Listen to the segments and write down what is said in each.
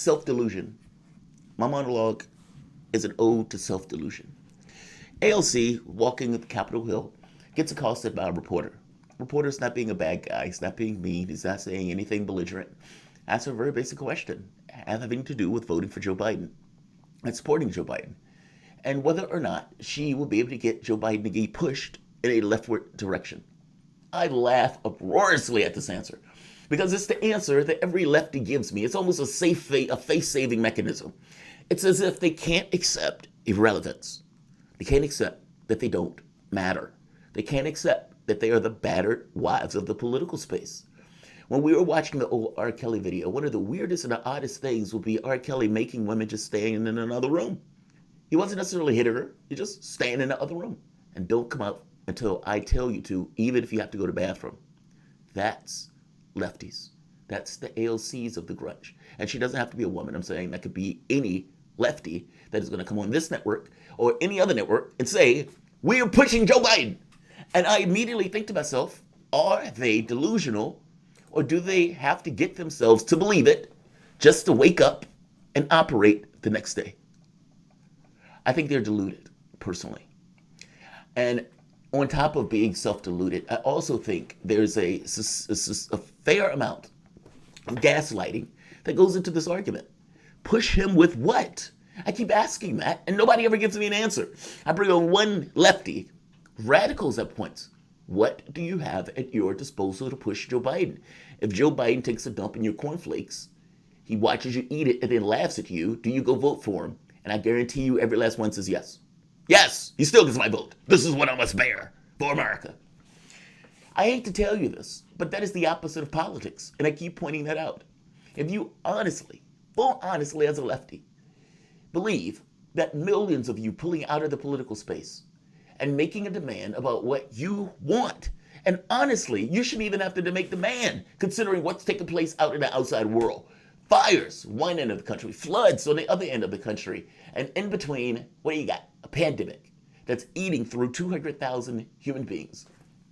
Self-delusion. My monologue is an ode to self-delusion. ALC, walking up Capitol Hill, gets accosted by a reporter. Reporter's not being a bad guy. He's not being mean. He's not saying anything belligerent. Asks her a very basic question having to do with voting for Joe Biden and supporting Joe Biden, and whether or not she will be able to get Joe Biden to get pushed in a leftward direction. I laugh uproariously at this answer because it's the answer that every lefty gives me. It's almost a face-saving mechanism. It's as if they can't accept irrelevance. They can't accept that they don't matter. They can't accept that they are the battered wives of the political space. When we were watching the old R. Kelly video, one of the weirdest and the oddest things would be R. Kelly making women just stand in another room. He wasn't necessarily hitting her. He just stand in the other room. And don't come out until I tell you to, even if you have to go to the bathroom. That's lefties. That's the ALCs of the grunge. And she doesn't have to be a woman. I'm saying that could be any lefty that is going to come on this network or any other network and say, we are pushing Joe Biden. And I immediately think to myself, are they delusional, or do they have to get themselves to believe it just to wake up and operate the next day? I think they're deluded, personally. And on top of being self-deluded, I also think there's a fair amount of gaslighting that goes into this argument. Push him with what? I keep asking that, and nobody ever gives me an answer. I bring on one lefty, radicals at points. What do you have at your disposal to push Joe Biden? If Joe Biden takes a dump in your cornflakes, he watches you eat it and then laughs at you, do you go vote for him? And I guarantee you every last one says yes. Yes, he still gets my vote. This is what I must bear for America. I hate to tell you this, but that is the opposite of politics, and I keep pointing that out. If you honestly, full honestly as a lefty, believe that millions of you pulling out of the political space and making a demand about what you want, and honestly, you shouldn't even have to make demand considering what's taking place out in the outside world. Fires, one end of the country, floods on the other end of the country, and in between, what do you got? A pandemic that's eating through 200,000 human beings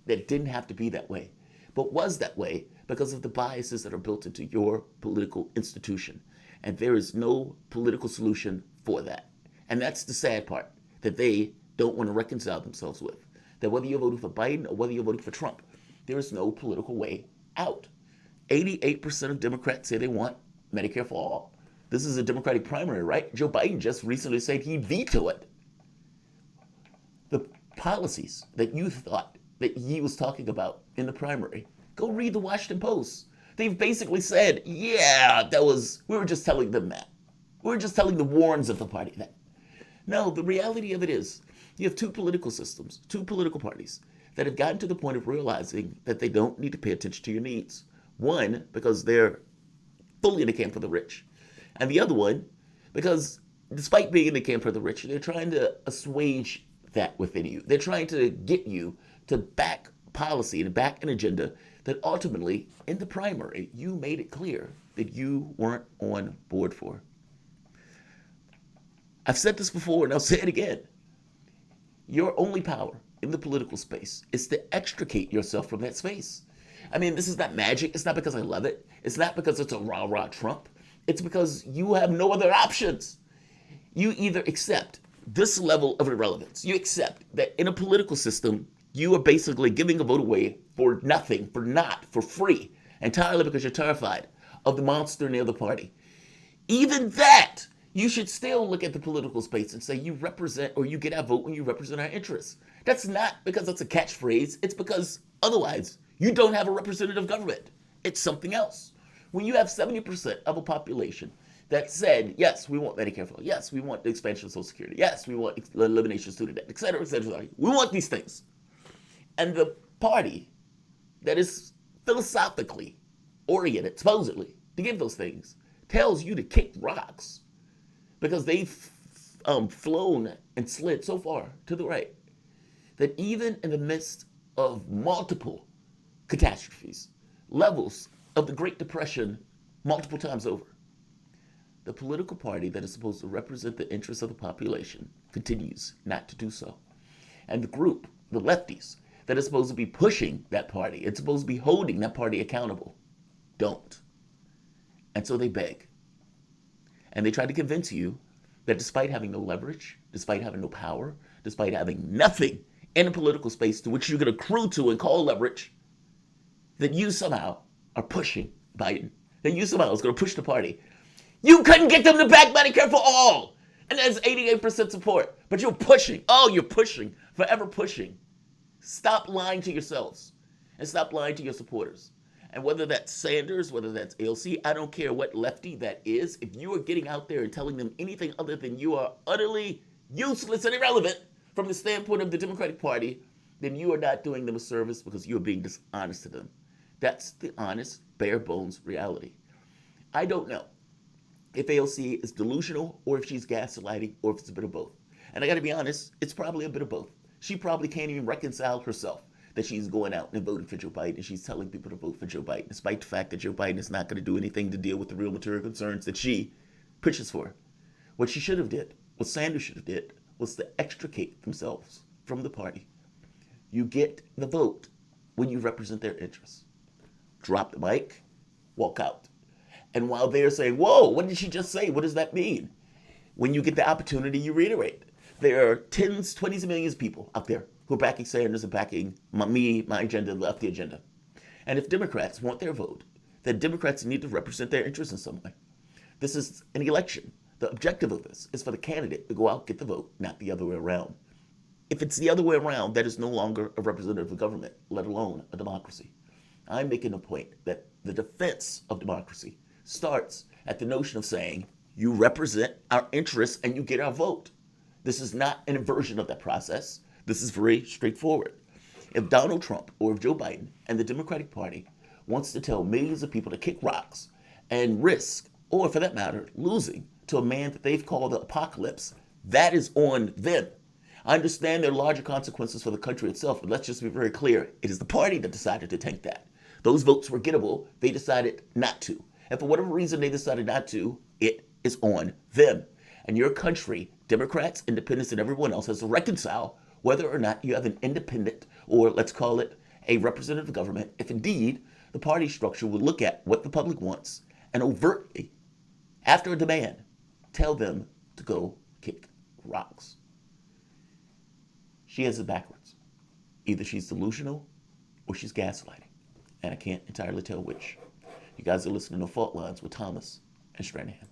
that didn't have to be that way, but was that way because of the biases that are built into your political institution. And there is no political solution for that. And that's the sad part that they don't want to reconcile themselves with. That whether you're voting for Biden or whether you're voting for Trump, there is no political way out. 88% of Democrats say they want Medicare for all. This is a Democratic primary, right? Joe Biden just recently said he'd veto it. The policies that you thought that he was talking about in the primary, go read the Washington Post. They've basically said, yeah, we were just telling them that. We were just telling the Warrens of the party that. No, the reality of it is, you have two political systems, two political parties that have gotten to the point of realizing that they don't need to pay attention to your needs. One, because they're fully in the camp of the rich. And the other one, because despite being in the camp of the rich, they're trying to assuage that within you. They're trying to get you to back policy, to back an agenda that ultimately, in the primary, you made it clear that you weren't on board for. I've said this before, and I'll say it again. Your only power in the political space is to extricate yourself from that space. I mean, this is not magic. It's not because I love it. It's not because it's a rah-rah Trump. It's because you have no other options. You either accept this level of irrelevance. You accept that in a political system, you are basically giving a vote away for nothing, for free, entirely because you're terrified of the monster in the other party. Even that, you should still look at the political space and say you represent, or you get our vote when you represent our interests. That's not because that's a catchphrase. It's because otherwise you don't have a representative government. It's something else. When you have 70% of a population that said, yes, we want Medicare for all. Yes, we want the expansion of Social Security. Yes, we want elimination of student debt, et cetera, et cetera. We want these things. And the party that is philosophically oriented, supposedly, to give those things, tells you to kick rocks because they've flown and slid so far to the right that even in the midst of multiple catastrophes, levels of the Great Depression multiple times over, the political party that is supposed to represent the interests of the population continues not to do so. And the group, the lefties, that is supposed to be pushing that party, it's supposed to be holding that party accountable, don't. And so they beg. And they try to convince you that despite having no leverage, despite having no power, despite having nothing in a political space to which you can accrue to and call leverage, that you somehow are pushing Biden, that you somehow is going to push the party. You couldn't get them to back Medicare for all. And that's 88% support. But you're pushing. Oh, you're pushing. Forever pushing. Stop lying to yourselves. And stop lying to your supporters. And whether that's Sanders, whether that's AOC, I don't care what lefty that is. If you are getting out there and telling them anything other than you are utterly useless and irrelevant from the standpoint of the Democratic Party, then you are not doing them a service because you are being dishonest to them. That's the honest, bare bones reality. I don't know if AOC is delusional or if she's gaslighting or if it's a bit of both. And I got to be honest, it's probably a bit of both. She probably can't even reconcile herself that she's going out and voting for Joe Biden and she's telling people to vote for Joe Biden, despite the fact that Joe Biden is not going to do anything to deal with the real material concerns that she pushes for. What she should have did, what Sanders should have did, was to extricate themselves from the party. You get the vote when you represent their interests. Drop the mic, walk out. And while they're saying, whoa, what did she just say? What does that mean? When you get the opportunity, you reiterate. There are tens, 20s of millions of people out there who are backing Sanders and backing me, my agenda, left the agenda. And if Democrats want their vote, then Democrats need to represent their interests in some way. This is an election. The objective of this is for the candidate to go out, get the vote, not the other way around. If it's the other way around, that is no longer a representative of government, let alone a democracy. I'm making a point that the defense of democracy starts at the notion of saying, you represent our interests and you get our vote. This is not an inversion of that process. This is very straightforward. If Donald Trump or if Joe Biden and the Democratic Party wants to tell millions of people to kick rocks and risk, or for that matter, losing to a man that they've called the apocalypse, that is on them. I understand there are larger consequences for the country itself, but let's just be very clear. It is the party that decided to tank that. Those votes were gettable. They decided not to. And for whatever reason they decided not to, it is on them. And your country, Democrats, independents, and everyone else has to reconcile whether or not you have an independent, or let's call it a representative government, if indeed the party structure will look at what the public wants and overtly, after a demand, tell them to go kick rocks. She has it backwards. Either she's delusional or she's gaslighting. And I can't entirely tell which. You guys are listening to Fault Lines with Thomas and Stranahan.